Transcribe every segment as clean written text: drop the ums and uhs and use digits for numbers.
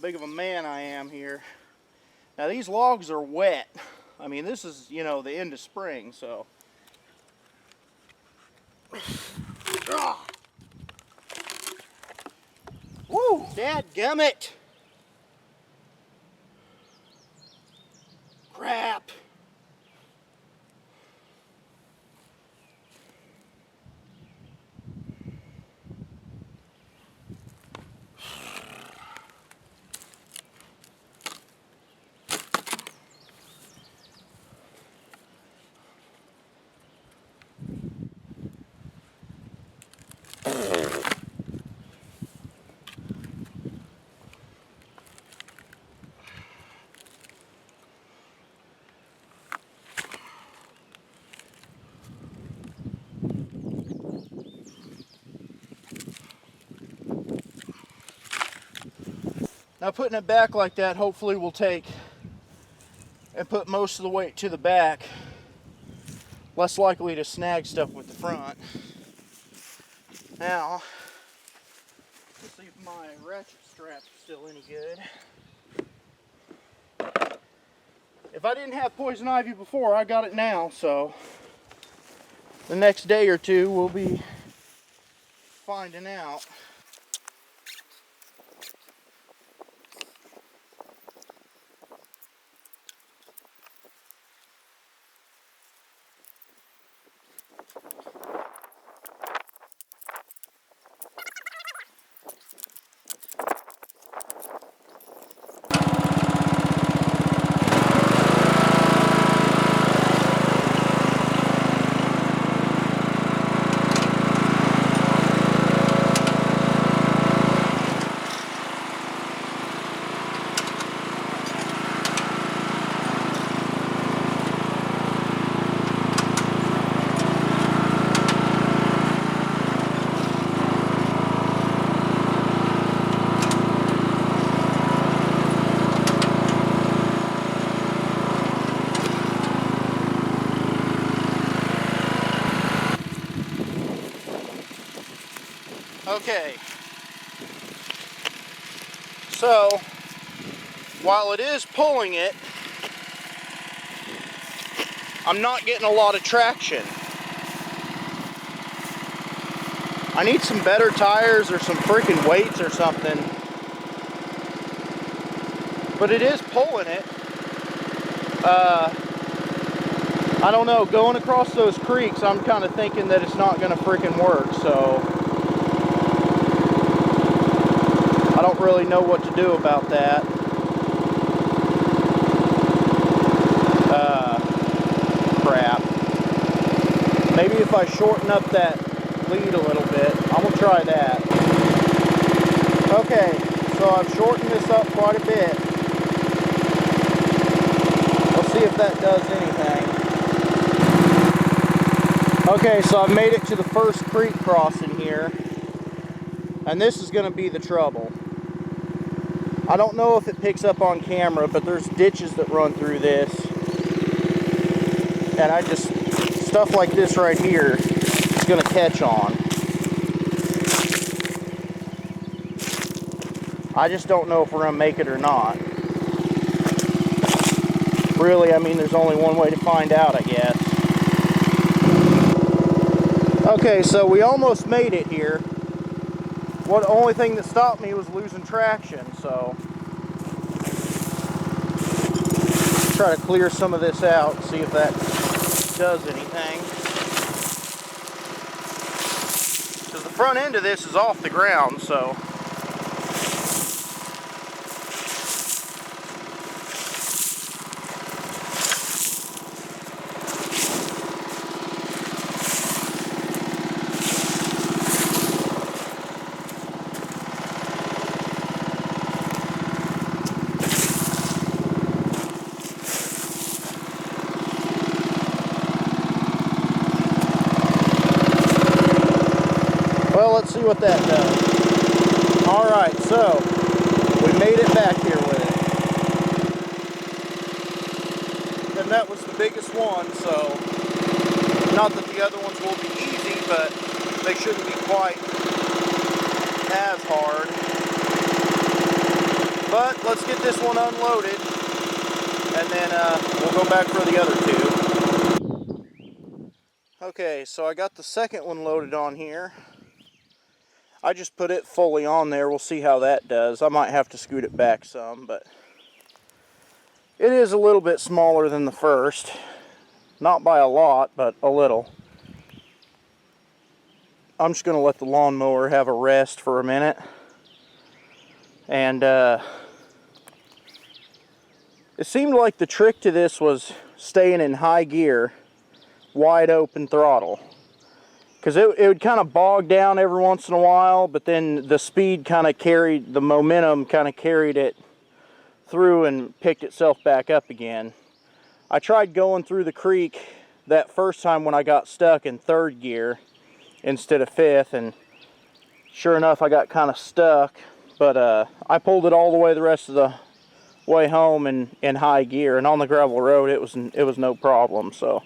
big of a man I am here. Now these logs are wet. I mean, this is, you know, the end of spring, so. Woo! Dadgummit! Crap! Now putting it back like that hopefully will take and put most of the weight to the back. Less likely to snag stuff with the front. Now, let's see if my ratchet strap's still any good. If I didn't have poison ivy before, I got it now, so the next day or two we'll be finding out. Okay, so while it is pulling it, I'm not getting a lot of traction. I need some better tires or some freaking weights or something. But it is pulling it. I don't know, going across those creeks, I'm kind of thinking that it's not going to freaking work, so I don't really know what to do about that. Crap. Maybe if I shorten up that lead a little bit, I'm going to try that. Okay, so I've shortened this up quite a bit. We'll see if that does anything. Okay, so I've made it to the first creek crossing here. And this is going to be the trouble. I don't know if it picks up on camera, but there's ditches that run through this. And stuff like this right here is going to catch on. I just don't know if we're going to make it or not. Really, I mean, there's only one way to find out, I guess. Okay, so we almost made it here. The only thing that stopped me was losing traction, so try to clear some of this out and see if that does anything. Because the front end of this is off the ground, so let's see what that does. Alright, so we made it back here with it. And that was the biggest one, so not that the other ones will be easy, but they shouldn't be quite as hard. But let's get this one unloaded, and then we'll go back for the other two. Okay, so I got the second one loaded on here. I just put it fully on there. We'll see how that does. I might have to scoot it back some, but it is a little bit smaller than the first. Not by a lot, but a little. I'm just going to let the lawnmower have a rest for a minute. And it seemed like the trick to this was staying in high gear, wide open throttle. Because it would kind of bog down every once in a while, but then the speed kind of carried, the momentum kind of carried it through and picked itself back up again. I tried going through the creek that first time when I got stuck in third gear instead of fifth, and sure enough I got kind of stuck, but I pulled it all the way the rest of the way home in high gear, and on the gravel road it was no problem. So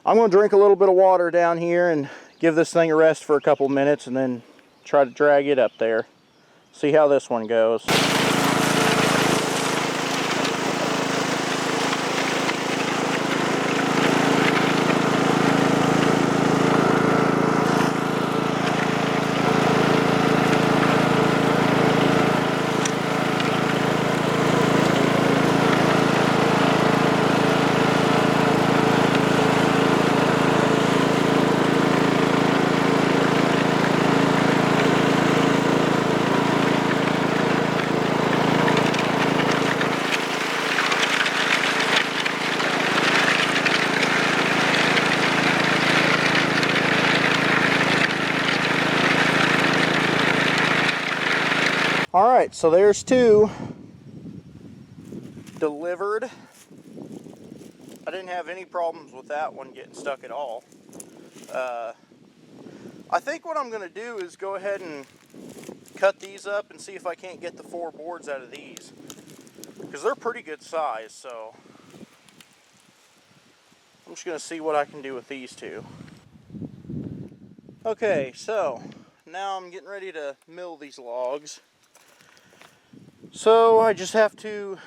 I'm going to drink a little bit of water down here and give this thing a rest for a couple minutes, and then try to drag it up there. See how this one goes. Alright, so there's two delivered. I didn't have any problems with that one getting stuck at all. I think what I'm going to do is go ahead and cut these up and see if I can't get the 4 boards out of these. Because they're pretty good size, so I'm just going to see what I can do with these two. Okay, so now I'm getting ready to mill these logs. So I just have to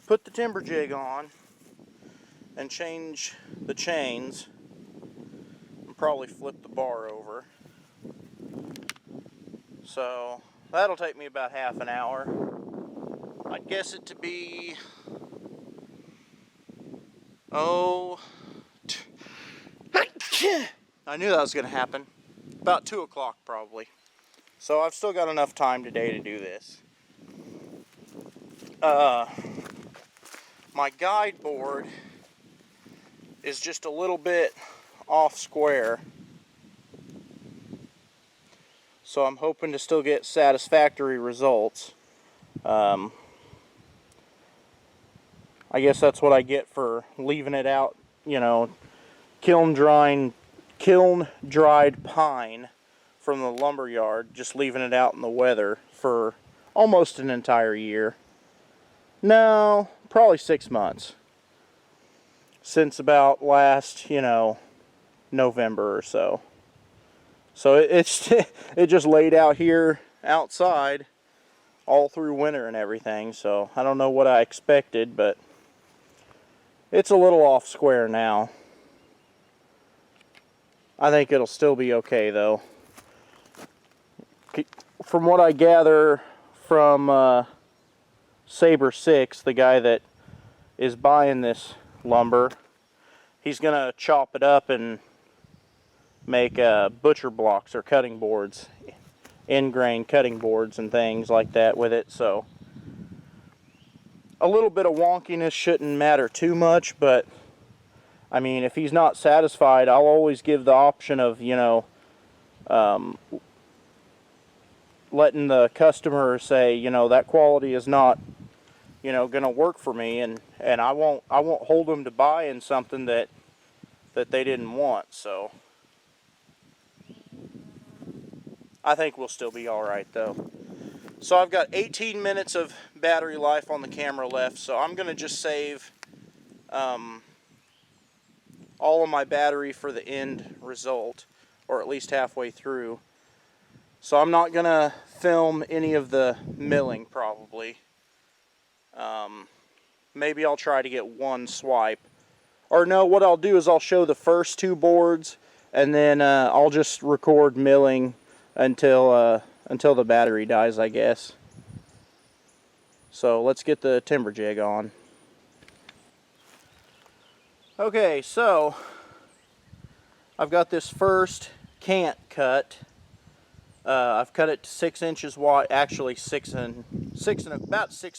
put the Timberjig on and change the chains and probably flip the bar over. So that'll take me about half an hour. I'd guess it to be, I knew that was going to happen. About 2 o'clock probably. So I've still got enough time today to do this. My guide board is just a little bit off square, so I'm hoping to still get satisfactory results. I guess that's what I get for leaving it out, you know, kiln dried pine from the lumber yard, just leaving it out in the weather for almost an entire year. No, probably 6 months. Since about last, November or so. So it just laid out here outside all through winter and everything. So I don't know what I expected, but it's a little off square now. I think it'll still be okay though. From what I gather from Saber 6, the guy that is buying this lumber, he's gonna chop it up and make butcher blocks or cutting boards, end grain cutting boards and things like that with it. So a little bit of wonkiness shouldn't matter too much, but I mean, if he's not satisfied, I'll always give the option of, letting the customer say, that quality is not, gonna work for me, and I won't hold them to buying something that they didn't want. So I think we'll still be all right though. So I've got 18 minutes of battery life on the camera left, so I'm gonna just save all of my battery for the end result, or at least halfway through. So I'm not gonna film any of the milling probably. Maybe I'll try to get one swipe. Or no, what I'll do is I'll show the first 2 boards, and then I'll just record milling until the battery dies, I guess. So let's get the Timberjig on. Okay, so I've got this first cant cut. I've cut it to 6 inches wide, actually about 6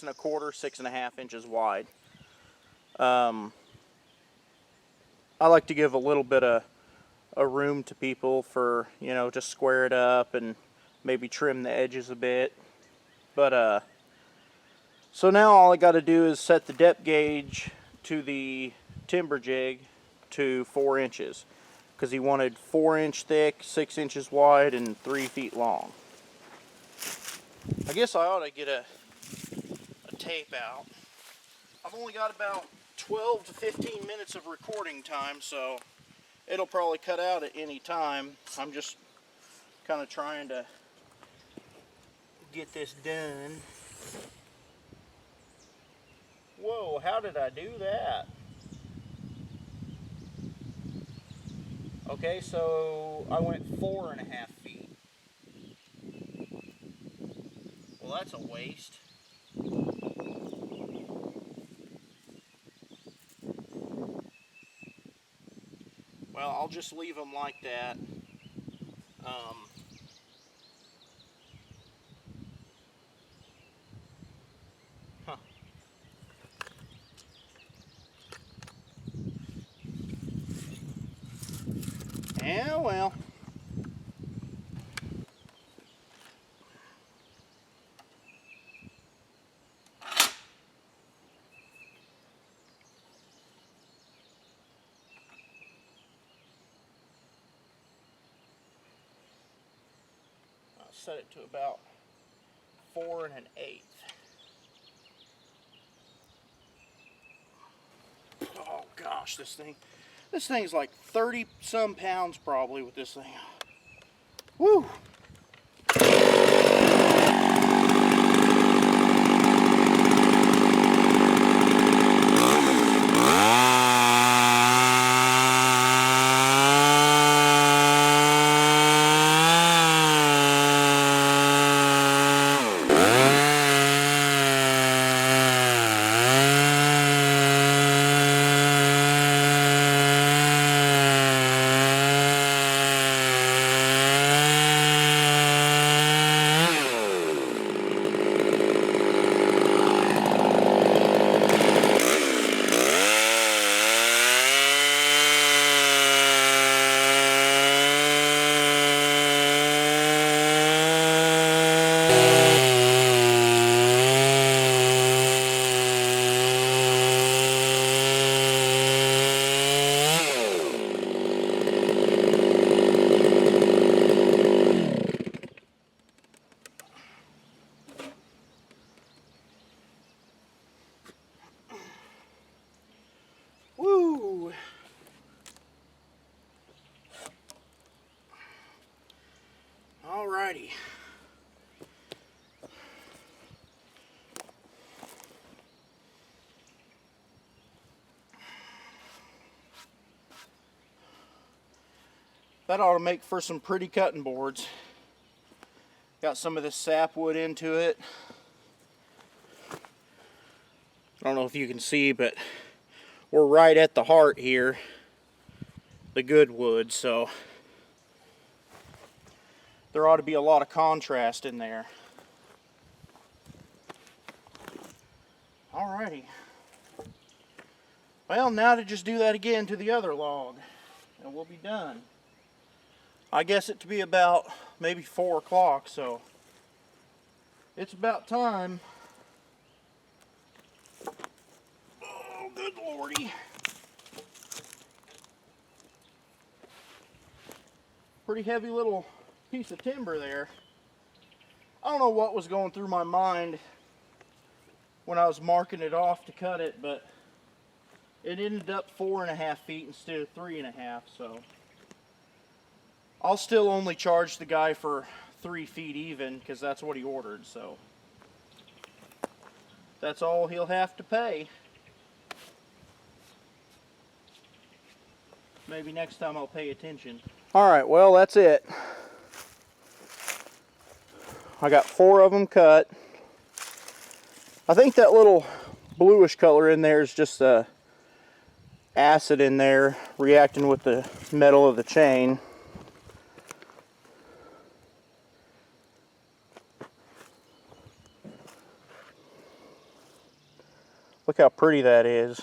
1/4, 6.5 inches wide. I like to give a little bit of room to people for, you know, just square it up and maybe trim the edges a bit. But so now all I got to do is set the depth gauge to the Timberjig to 4 inches, because he wanted 4-inch thick, 6 inches wide, and 3 feet long. I guess I ought to get a tape out. I've only got about 12 to 15 minutes of recording time, so it'll probably cut out at any time. I'm just kind of trying to get this done. Whoa, how did I do that? Okay, so I went 4.5 feet. Well, that's a waste. Well, I'll just leave them like that. Yeah, well. I'll set it to about 4 1/8. Oh gosh, this thing's like 30-some pounds probably with this thing. Woo! Woo! Alrighty. That ought to make for some pretty cutting boards. Got some of this sapwood into it. I don't know if you can see, but we're right at the heart here, the good wood, so there ought to be a lot of contrast in there. Alrighty. Well, now to just do that again to the other log, and we'll be done. I guess it to be about maybe 4 o'clock, so it's about time. Oh, good lordy. Pretty heavy little piece of timber there. I don't know what was going through my mind when I was marking it off to cut it, but it ended up 4.5 feet instead of 3.5, so I'll still only charge the guy for 3 feet even, because that's what he ordered, so. that's all he'll have to pay. Maybe next time I'll pay attention. Alright, well that's it. I got 4 of them cut. I think that little bluish color in there is just acid in there reacting with the metal of the chain. Look how pretty that is.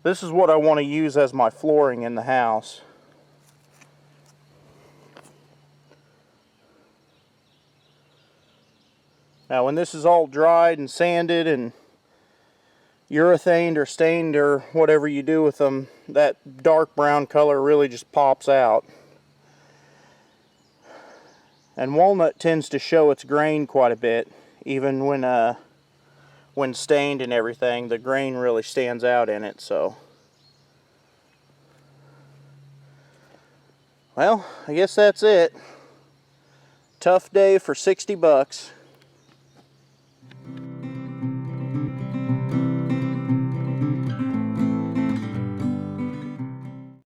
This is what I want to use as my flooring in the house. Now when this is all dried and sanded and urethaned or stained or whatever you do with them, that dark brown color really just pops out. And walnut tends to show its grain quite a bit, even when stained and everything. The grain really stands out in it. So, well, I guess that's it. Tough day for 60 bucks.